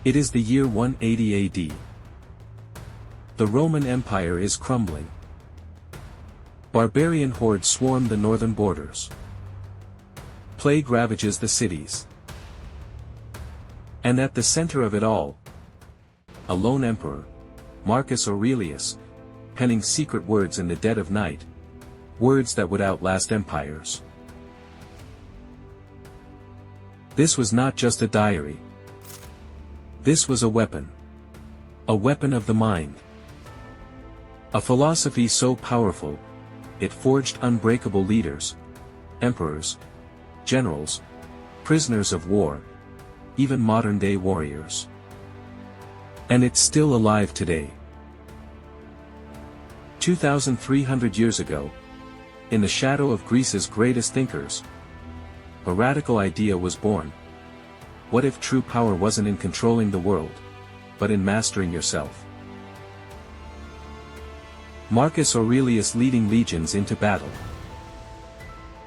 It is the year 180 AD. The Roman Empire is crumbling. Barbarian hordes swarm the northern borders. Plague ravages the cities. And at the center of it all, a lone emperor, Marcus Aurelius, penning secret words in the dead of night, words that would outlast empires. This was not just a diary. This was a weapon. A weapon of the mind. A philosophy so powerful, it forged unbreakable leaders, emperors, generals, prisoners of war, even modern-day warriors. And it's still alive today. 2,300 years ago, in the shadow of Greece's greatest thinkers, a radical idea was born. What if true power wasn't in controlling the world, but in mastering yourself? Marcus Aurelius leading legions into battle.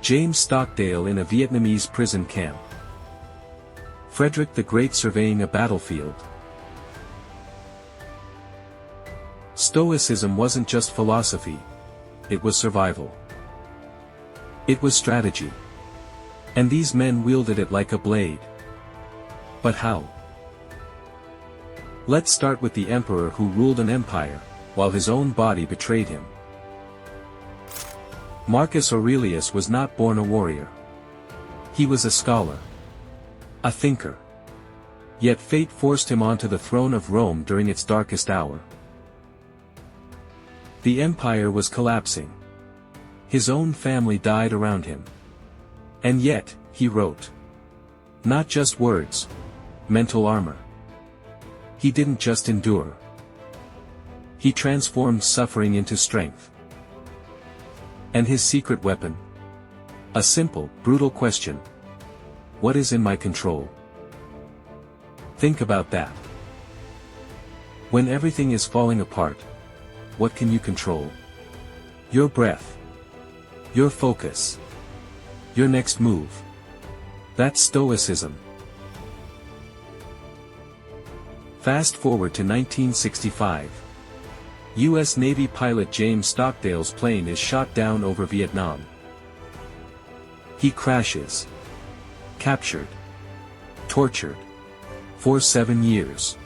James Stockdale in a Vietnamese prison camp. Frederick the Great surveying a battlefield. Stoicism wasn't just philosophy, it was survival. It was strategy. And these men wielded it like a blade. But how? Let's start with the emperor who ruled an empire, while his own body betrayed him. Marcus Aurelius was not born a warrior. He was a scholar. A thinker. Yet fate forced him onto the throne of Rome during its darkest hour. The empire was collapsing. His own family died around him. And yet, he wrote. Not just words. Mental armor. He didn't just endure. He transformed suffering into strength. And his secret weapon? A simple, brutal question. What is in my control? Think about that. When everything is falling apart, what can you control? Your breath. Your focus. Your next move. That's Stoicism. Fast forward to 1965. U.S. Navy pilot James Stockdale's plane is shot down over Vietnam. He crashes. Captured. Tortured. For 7 years.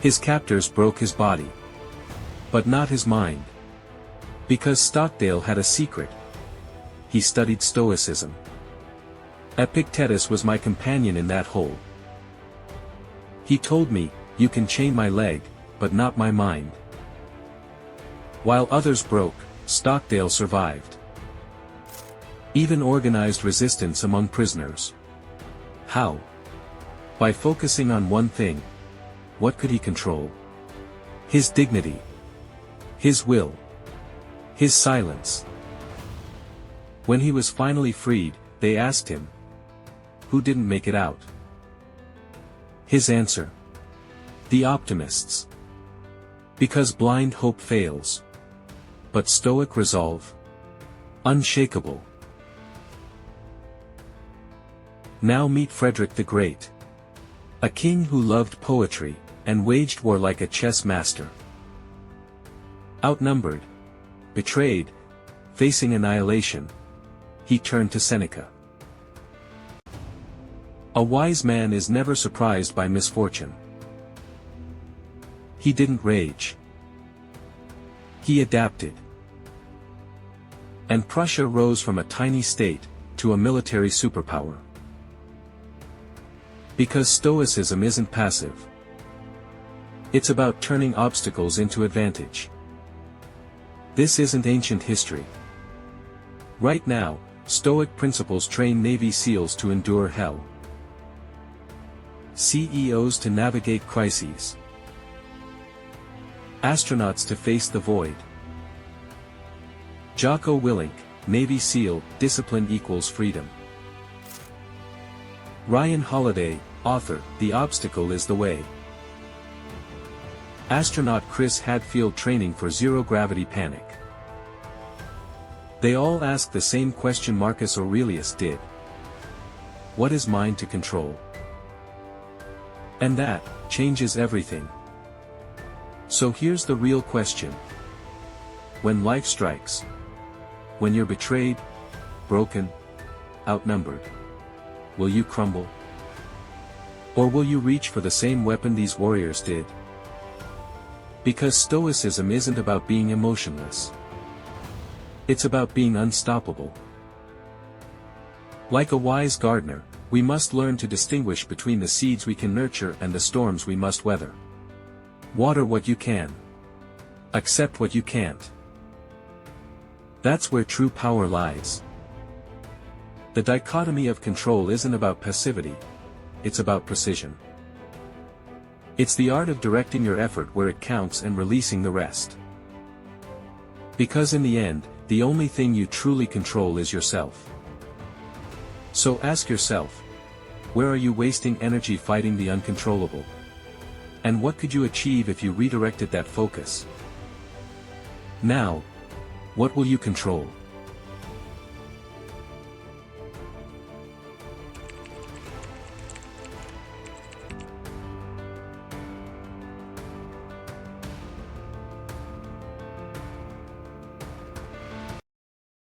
His captors broke his body. But not his mind. Because Stockdale had a secret. He studied Stoicism. Epictetus was my companion in that hole. He told me, you can chain my leg, but not my mind. While others broke, Stockdale survived. Even organized resistance among prisoners. How? By focusing on one thing. What could he control? His dignity. His will. His silence. When he was finally freed, they asked him, who didn't make it out? His answer. The optimists. Because blind hope fails. But stoic resolve. Unshakable. Now meet Frederick the Great. A king who loved poetry, and waged war like a chess master. Outnumbered. Betrayed. Facing annihilation. He turned to Seneca. A wise man is never surprised by misfortune. He didn't rage. He adapted. And Prussia rose from a tiny state, to a military superpower. Because Stoicism isn't passive. It's about turning obstacles into advantage. This isn't ancient history. Right now, Stoic principles train Navy SEALs to endure hell. CEOs to navigate crises. Astronauts to face the void. Jocko Willink, Navy SEAL, discipline equals freedom. Ryan Holiday, author, The Obstacle is the Way. Astronaut Chris Hadfield training for zero-gravity panic. They all ask the same question Marcus Aurelius did. What is mine to control? And that changes everything. So here's the real question. When life strikes, when you're betrayed, broken, outnumbered, will you crumble? Or will you reach for the same weapon these warriors did? Because Stoicism isn't about being emotionless. It's about being unstoppable. Like a wise gardener, we must learn to distinguish between the seeds we can nurture and the storms we must weather. Water what you can. Accept what you can't. That's where true power lies. The dichotomy of control isn't about passivity. It's about precision. It's the art of directing your effort where it counts and releasing the rest. Because in the end, the only thing you truly control is yourself. So ask yourself, where are you wasting energy fighting the uncontrollable? And what could you achieve if you redirected that focus? Now, what will you control?